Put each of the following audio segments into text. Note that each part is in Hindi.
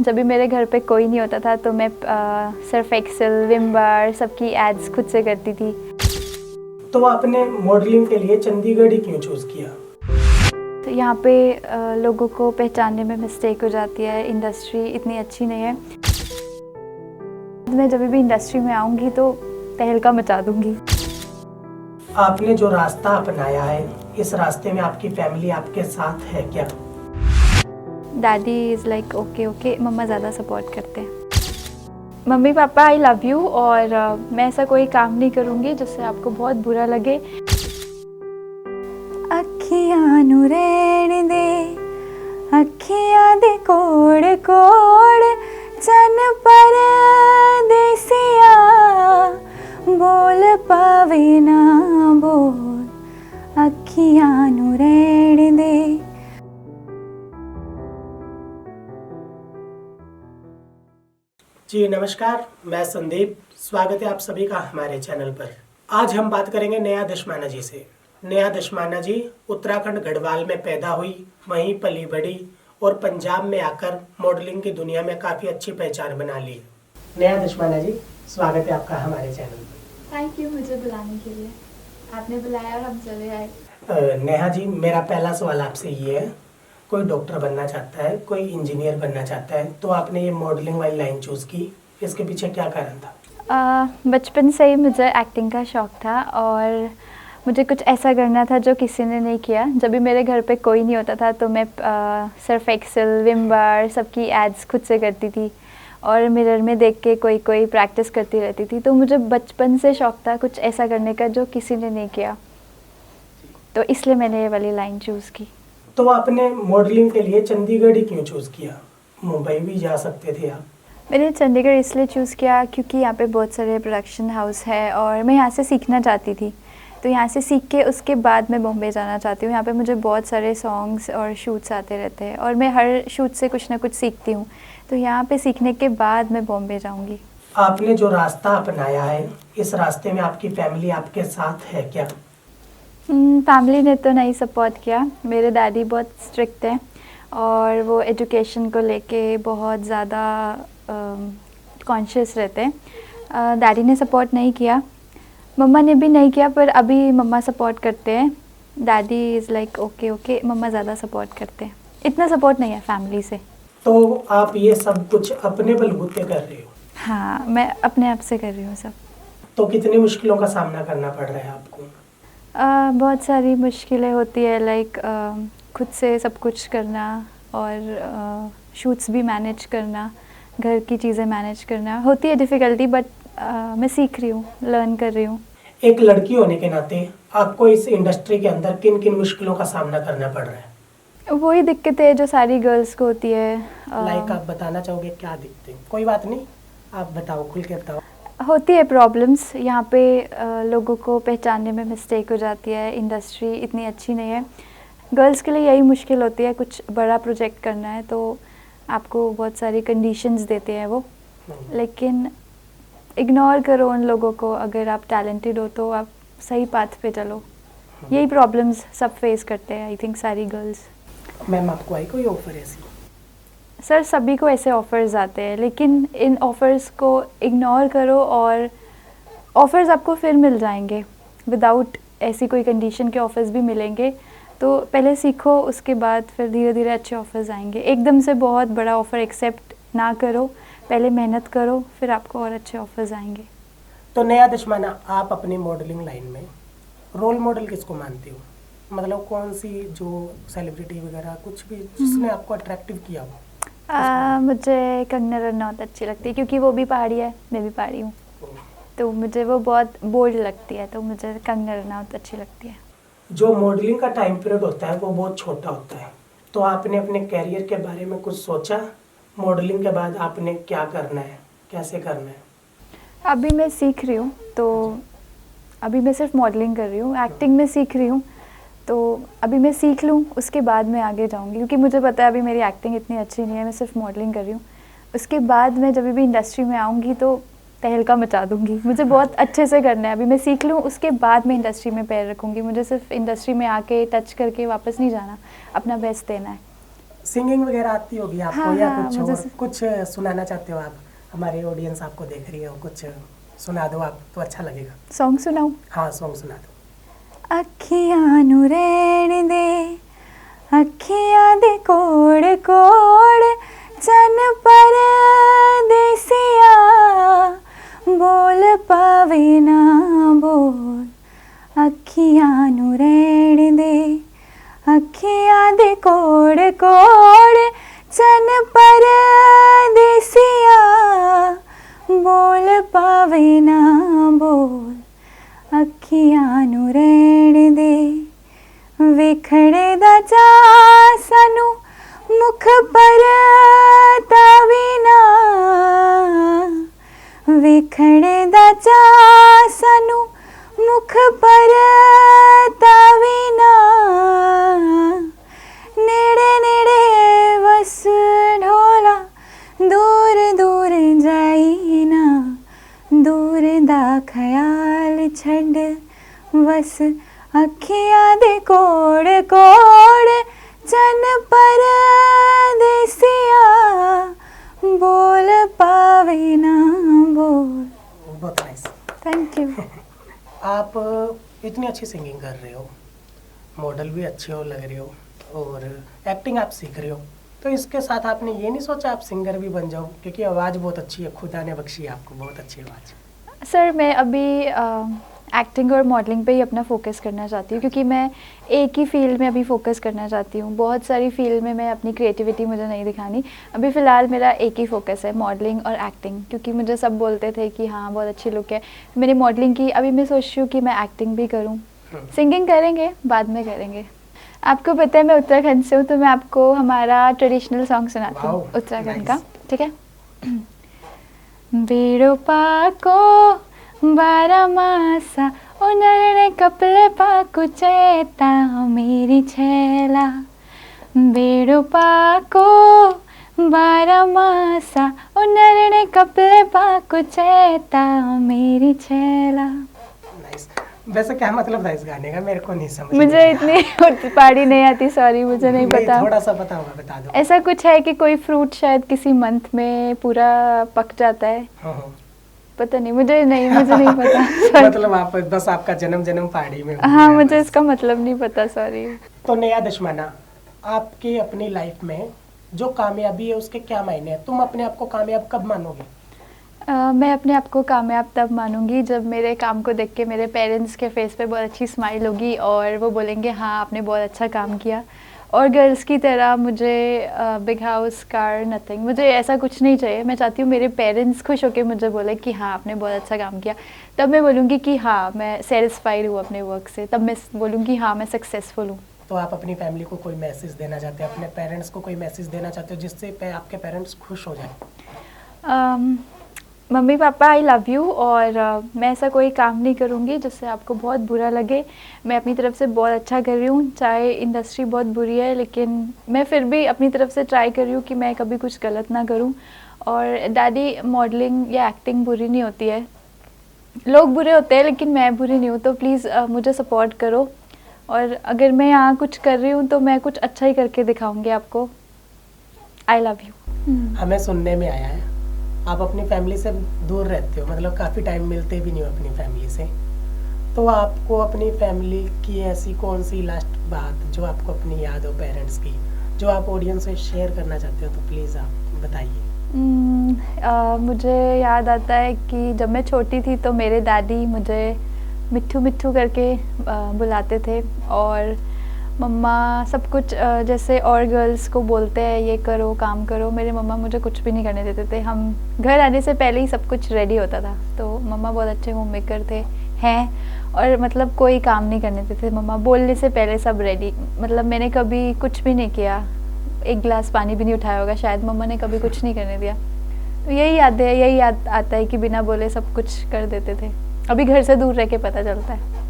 जब भी मेरे घर पे कोई नहीं होता था तो मैं सर्फ एक्सेल, विम बार सबकी एड्स खुद से करती थी। तो आपने मॉडलिंग के लिए चंडीगढ़ ही क्यों चूज़ किया? तो यहाँ पे लोगों को पहचानने में मिस्टेक हो जाती है, इंडस्ट्री इतनी अच्छी नहीं है। मैं जब भी इंडस्ट्री में आऊँगी तो तहलका मचा दूँगी। आपने जो रास्ता अपनाया है, इस रास्ते में आपकी फैमिली आपके साथ है क्या? डैडी इज़ लाइक ओके, मम्मा ज़्यादा सपोर्ट करते हैं। Mummy papa I love you, और मैं ऐसा कोई काम नहीं करूँगी जिससे आपको बहुत बुरा लगे। अखियां नू रहण दे, अखियां दे कोड़ कोड़, चन पर देसिया, बोल पावे ना बोल, अखियां नू रहण दे। जी नमस्कार, मैं संदीप। स्वागत है आप सभी का हमारे चैनल पर। आज हम बात करेंगे नेहा दशमाना जी से। नेहा दशमाना जी उत्तराखंड गढ़वाल में पैदा हुई, वहीं पली बड़ी और पंजाब में आकर मॉडलिंग की दुनिया में काफ़ी अच्छी पहचान बना ली। नेहा दशमाना जी, स्वागत है आपका हमारे चैनल पर। थैंक यू मुझे बुलाने के लिए। आपने बुलाया और हम चले आए। नेहा जी, मेरा पहला सवाल आपसे ये है, कोई डॉक्टर बनना चाहता है, कोई इंजीनियर बनना चाहता है, तो आपने ये मॉडलिंग वाली लाइन चूज़ की, इसके पीछे क्या कारण था? बचपन से ही मुझे एक्टिंग का शौक़ था और मुझे कुछ ऐसा करना था जो किसी ने नहीं किया। जब भी मेरे घर पे कोई नहीं होता था तो मैं सर्फ एक्सेल, विम बार सबकी एड्स खुद से करती थी और मिरर में देख के कोई प्रैक्टिस करती रहती थी। तो मुझे बचपन से शौक़ था कुछ ऐसा करने का जो किसी ने नहीं किया, तो इसलिए मैंने ये वाली लाइन चूज़ की। तो आपने मॉडलिंग के लिए चंडीगढ़ ही क्यों चूज़ किया? मुंबई भी जा सकते थे आप। मैंने चंडीगढ़ इसलिए चूज़ किया क्योंकि यहाँ पे बहुत सारे प्रोडक्शन हाउस है और मैं यहाँ से सीखना चाहती थी। तो यहाँ से सीख के उसके बाद मैं बॉम्बे जाना चाहती हूँ। यहाँ पे मुझे बहुत सारे सॉन्ग्स और शूट्स आते रहते हैं और मैं हर शूट से कुछ ना कुछ सीखती हूँ। तो यहाँ पे सीखने के बाद मैं बॉम्बे जाऊँगी। आपने जो रास्ता अपनाया है, इस रास्ते में आपकी फैमिली आपके साथ है क्या? फैमिली ने तो नहीं सपोर्ट किया। मेरे डैडी बहुत स्ट्रिक्ट हैं और वो एजुकेशन को लेके बहुत ज़्यादा कॉन्शियस रहते हैं। डैडी ने सपोर्ट नहीं किया, मम्मा ने भी नहीं किया, पर अभी मम्मा सपोर्ट करते हैं। डैडी इज़ लाइक ओके, मम्मा ज़्यादा सपोर्ट करते हैं। इतना सपोर्ट नहीं है फैमिली से। तो आप ये सब कुछ अपने बलबूते कर रहे हो? हाँ, मैं अपने आप से कर रही हूँ सब। तो कितनी मुश्किलों का सामना करना पड़ रहा है आपको? बहुत सारी मुश्किलें होती है, लाइक खुद से सब कुछ करना और शूट्स भी मैनेज करना, घर की चीज़ें मैनेज करना होती है डिफ़िकल्टी, बट मैं सीख रही हूँ, लर्न कर रही हूँ। एक लड़की होने के नाते आपको इस इंडस्ट्री के अंदर किन किन मुश्किलों का सामना करना पड़ रहा है? वही दिक्कतें जो सारी गर्ल्स को होती है। लाइक आप बताना चाहोगे क्या दिक्कतें? कोई बात नहीं, आप बताओ, खुल के बताओ। होती है प्रॉब्लम्स यहाँ पे। लोगों को पहचानने में मिस्टेक हो जाती है, इंडस्ट्री इतनी अच्छी नहीं है। गर्ल्स के लिए यही मुश्किल होती है, कुछ बड़ा प्रोजेक्ट करना है तो आपको बहुत सारी कंडीशंस देते हैं वो, लेकिन इग्नोर करो उन लोगों को। अगर आप टैलेंटेड हो तो आप सही पाथ पे चलो। यही प्रॉब्लम्स सब फेस करते हैं आई थिंक सारी गर्ल्स। मैम, आपको आई कोई ऑफर ऐसी? सर, सभी को ऐसे ऑफ़र्स आते हैं, लेकिन इन ऑफ़र्स को इग्नोर करो और ऑफ़र्स आपको फिर मिल जाएंगे। विदाउट ऐसी कोई कंडीशन के ऑफ़र्स भी मिलेंगे। तो पहले सीखो, उसके बाद फिर धीरे धीरे अच्छे ऑफ़र्स आएंगे। एकदम से बहुत बड़ा ऑफ़र एक्सेप्ट ना करो, पहले मेहनत करो, फिर आपको और अच्छे ऑफ़र्स आएंगे। तो नेहा दशमाना, आप अपनी मॉडलिंग लाइन में रोल मॉडल किसको मानती हो? मतलब कौन सी जो सेलिब्रिटी वगैरह कुछ भी जिसने आपको अट्रैक्टिव किया हो? मुझे कंगना रनौत अच्छी लगती है क्योंकि वो भी पहाड़ी है, मैं भी पहाड़ी हूँ, तो मुझे वो बहुत बोल्ड लगती है, तो मुझे कंगना रनौत अच्छी लगती है। जो मॉडलिंग का टाइम पीरियड होता है वो बहुत छोटा होता है, तो आपने अपने कैरियर के बारे में कुछ सोचा? मॉडलिंग के बाद आपने क्या करना है, कैसे करना है? अभी मैं सीख रही हूँ, तो अभी मैं सिर्फ मॉडलिंग कर रही हूँ, एक्टिंग में सीख रही हूँ। तो अभी मैं सीख लूँ, उसके बाद मैं आगे जाऊँगी, क्योंकि मुझे पता है अभी मेरी एक्टिंग इतनी अच्छी नहीं है, मैं सिर्फ मॉडलिंग कर रही हूँ। उसके बाद मैं जब भी इंडस्ट्री में आऊँगी तो तहलका मचा दूँगी। मुझे बहुत अच्छे से करना है, अभी मैं सीख लूँ, उसके बाद मैं इंडस्ट्री में पैर रखूँगी। मुझे सिर्फ इंडस्ट्री में आके टच करके वापस नहीं जाना, अपना बेस्ट देना है। सिंगिंग वगैरह आती होगी आपको? हाँ, या हाँ, कुछ मुझे और कुछ सुनाना चाहते हो आप? हमारे ऑडियंस आपको देख रही हो, कुछ सुना दो आप तो अच्छा लगेगा। सॉन्ग सुनाऊं? हाँ, सॉन्ग सुना दो। अखियां नू रहन दे, अखियां दे कोड़ कोड़, चन पर देसिया, बोल पावे ना बोल। अखियां नू रहन दे, अखियां दे कोड़ कोड़, चन पर देसिया, बोल पावे ना बोल। अखियां नू रहन दे, वेखणे दा चा सानू मुख पर तावी ना, वेखणे दा चा सानू मुख पर तावी ना, नेड़े नेड़े बस ढोला, दूर दूर जाई ना, दूर दा ख्याल छड़ बस। अखियां दे कोड़ कोड़, चन पर देसिया, बोल पावे ना बोल। बहुत नाइस। Thank you. आप इतनी अच्छी सिंगिंग कर रहे हो, मॉडल भी अच्छे हो लग रहे हो, और एक्टिंग आप सीख रहे हो, तो इसके साथ आपने ये नहीं सोचा आप सिंगर भी बन जाओ? क्योंकि आवाज़ बहुत अच्छी है, खुदा ने बख्शी है आपको बहुत अच्छी आवाज़। सर मैं अभी एक्टिंग और मॉडलिंग पे ही अपना फोकस करना चाहती हूँ, क्योंकि मैं एक ही फील्ड में अभी फोकस करना चाहती हूँ। बहुत सारी फील्ड में मैं अपनी क्रिएटिविटी मुझे नहीं दिखानी। अभी फ़िलहाल मेरा एक ही फोकस है, मॉडलिंग और एक्टिंग, क्योंकि मुझे सब बोलते थे कि हाँ बहुत अच्छी लुक है। मैंने मॉडलिंग की, अभी मैं सोच रही हूँ कि मैं एक्टिंग भी करूँ। सिंगिंग करेंगे, बाद में करेंगे। आपको पता है मैं उत्तराखंड से हूँ, तो मैं आपको हमारा ट्रेडिशनल सॉन्ग सुनाती हूँ उत्तराखंड का, ठीक है? बेड़ो पाको बारा मासा, उनरने कपले पाकु चेता मेरी छेला। बेड़ो पाको बारा मासा, उनरने कपले पाकु चेता मेरी छेला। नाइस। वैसे क्या मतलब था इस गाने का? मेरे को नहीं समझ मुझे में इतनी पहाड़ी नहीं आती, सॉरी, मुझे नहीं पता। थोड़ा सा पता होगा, बता दो। ऐसा कुछ है कि कोई फ्रूट शायद किसी मंथ में पूरा पक जाता है। हाँ। पता नहीं, मुझे नहीं पता। मतलब आप बस आपका जन्म पहाड़ी में हुआ हाँ, है मुझे बस। इसका मतलब नहीं पता, सॉरी। तो नेहा दशमाना, आपकी अपनी लाइफ में जो कामयाबी है उसके क्या मायने हैं? तुम अपने आप को कामयाब कब मानोगे? मैं अपने आप को कामयाब तब मानूंगी जब मेरे काम को देख के मेरे पेरेंट्स के फेस पे बहुत अच्छी स्माइल होगी और वो बोलेंगे हाँ आपने बहुत अच्छा काम किया। और गर्ल्स की तरह मुझे बिग हाउस, कार, नथिंग, मुझे ऐसा कुछ नहीं चाहिए। मैं चाहती हूँ मेरे पेरेंट्स खुश होकर मुझे बोले कि हाँ आपने बहुत अच्छा काम किया, तब मैं बोलूँगी कि हाँ मैं सेटिस्फाइड हूँ अपने वर्क से, तब मैं बोलूँगी हाँ मैं सक्सेसफुल हूँ। तो आप अपनी फैमिली को कोई मैसेज देना चाहते हो, अपने पेरेंट्स को कोई मैसेज देना चाहते हो जिससे आपके पेरेंट्स खुश हो जाए? Mummy papa I love you, और मैं ऐसा कोई काम नहीं करूँगी जिससे आपको बहुत बुरा लगे। मैं अपनी तरफ से बहुत अच्छा कर रही हूँ, चाहे इंडस्ट्री बहुत बुरी है लेकिन मैं फिर भी अपनी तरफ से ट्राई कर रही हूँ कि मैं कभी कुछ गलत ना करूँ। और डैडी, मॉडलिंग या एक्टिंग बुरी नहीं होती है, लोग बुरे होते हैं लेकिन मैं बुरी नहीं हूँ, तो प्लीज़ मुझे सपोर्ट करो। और अगर मैं यहाँ कुछ कर रही हूँ तो मैं कुछ अच्छा ही करके दिखाऊँगी आपको। I love you. हमें सुनने में आया है आप अपनी फैमिली से दूर रहते हो, मतलब काफ़ी टाइम मिलते भी नहीं हो अपनी फैमिली से, तो आपको अपनी फैमिली की ऐसी कौन सी लास्ट बात जो आपको अपनी याद हो पेरेंट्स की, जो आप ऑडियंस से शेयर करना चाहते हो, तो प्लीज़ आप बताइए। मुझे याद आता है कि जब मैं छोटी थी तो मेरे दादी मुझे मिट्ठू मिट्ठू करके बुलाते थे, और मम्मा सब कुछ जैसे और गर्ल्स को बोलते हैं ये करो काम करो, मेरे मम्मा मुझे कुछ भी नहीं करने देते थे। हम घर आने से पहले ही सब कुछ रेडी होता था, तो मम्मा बहुत अच्छे होम मेकर थे हैं, और मतलब कोई काम नहीं करने देते थे। मम्मा बोलने से पहले सब रेडी, मतलब मैंने कभी कुछ भी नहीं किया, एक गिलास पानी भी नहीं उठाया होगा शायद, मम्मा ने कभी कुछ नहीं करने दिया। तो यही याद है, यही याद आता है कि बिना बोले सब कुछ कर देते थे। अभी घर से दूर रह के पता चलता है।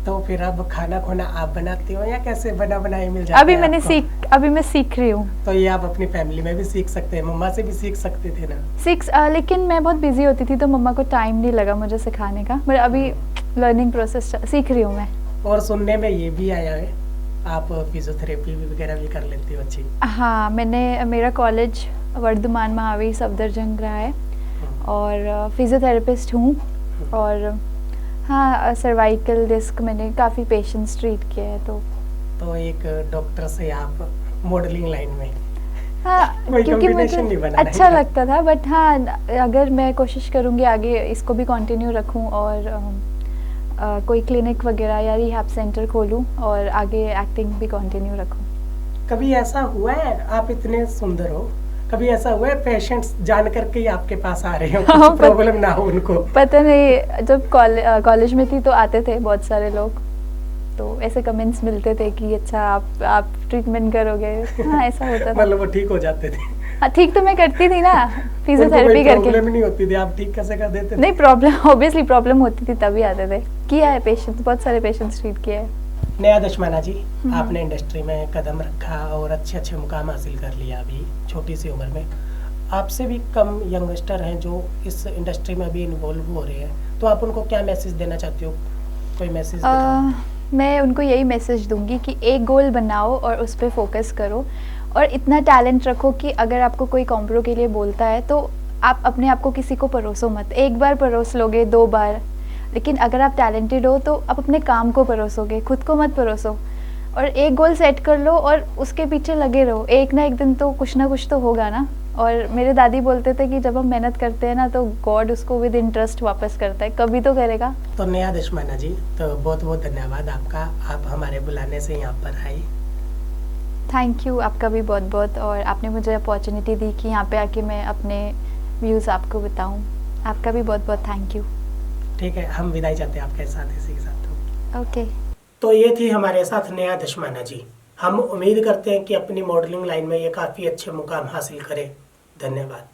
तो फिर अब खाना खोना आप बनाती हो या कैसे बना बनाए मिल जाता है आपको? अभी मैं सीख रही हूँ। तो ये आप अपनी फैमिली में भी सीख सकते हैं, मम्मा से भी सीख सकते थे ना? लेकिन मैं बहुत बिजी होती थी तो मम्मा को टाइम नहीं लगा मुझे सिखाने का, पर अभी लर्निंग प्रोसेस सीख रही हूँ मैं। और सुनने में ये भी आया है आप फिजियोथेरेपी वगैरह भी कर लेती हो अच्छी। हाँ, मेरा कॉलेज वर्धमान महावीर सफदरजंग रहा है और फिजियोथेरेपिस्ट हूँ। और हाँ, सर्वाइकल डिस्क मैंने काफ़ी पेशेंट्स ट्रीट किए हैं। तो एक डॉक्टर से आप मॉडलिंग लाइन में, हाँ, कोई क्योंकि combination नहीं मुझे बना अच्छा रहेगा। लगता था। बट हाँ, अगर मैं कोशिश करूँगी आगे इसको भी कंटिन्यू रखूँ और कोई क्लिनिक वगैरह या रिहैब सेंटर खोलूँ और आगे एक्टिंग भी कंटिन्यू रखूँ। कभी ऐसा हुआ है, आप इतने सुंदर हो, कभी ऐसा हुआ है पेशेंट्स जान करके ही आपके पास आ रहे हो, हाँ, कुछ प्रॉब्लम ना हो उनको? पता नहीं, जब कॉलेज में थी तो आते थे बहुत सारे लोग, तो ऐसे कमेंट्स मिलते थे कि अच्छा आप ट्रीटमेंट करोगे। हाँ, ऐसा होता था। मतलब वो ठीक हो जाते थे? हाँ, ठीक तो मैं करती थी ना उनको फिजियोथेरेपी कोई करके। प्रॉब्लम नहीं होती थी, आप ठीक कैसे कर देते थे? नहीं, प्रॉब्लम ऑब्वियसली प्रॉब्लम होती थी तभी आते थे। किया है पेशेंट्स, बहुत सारे पेशेंट्स ट्रीट किया है। नेहा दशमाना जी, आपने इंडस्ट्री में कदम रखा और अच्छे अच्छे मुकाम हासिल कर लिया अभी छोटी सी उम्र में। आपसे भी कम यंगस्टर हैं जो इस इंडस्ट्री में अभी इन्वॉल्व हो रहे हैं, तो आप उनको क्या मैसेज देना चाहती हो? कोई मैसेज बताओ। मैं उनको यही मैसेज दूंगी कि एक गोल बनाओ और उस पर फोकस करो और इतना टैलेंट रखो कि अगर आपको कोई कॉम्प्रो के लिए बोलता है तो आप अपने आप को किसी को परोसो मत। एक बार परोस लोगे, 2 बार, लेकिन अगर आप टैलेंटेड हो तो आप अपने काम को परोसोगे, खुद को मत परोसो। और एक गोल सेट कर लो और उसके पीछे लगे रहो, एक ना एक दिन तो कुछ ना कुछ तो होगा ना। और मेरे दादी बोलते थे कि जब हम मेहनत करते हैं ना तो गॉड उसको विद इंटरेस्ट वापस करता है, कभी तो करेगा। तो नेहा दशमाना जी, तो बहुत बहुत धन्यवाद आपका, आप हमारे बुलाने से यहाँ पर आई। थैंक यू आपका भी बहुत बहुत, और आपने मुझे अपॉर्चुनिटी दी कि यहाँ पे आके मैं अपने व्यूज़ आपको बताऊँ। आपका भी बहुत बहुत थैंक यू। ठीक है, हम विदाई चाहते हैं आपके साथ, इसी के साथ। ओके। तो ये थी हमारे साथ नेहा दशमाना जी। हम उम्मीद करते हैं कि अपनी मॉडलिंग लाइन में ये काफ़ी अच्छे मुकाम हासिल करें। धन्यवाद।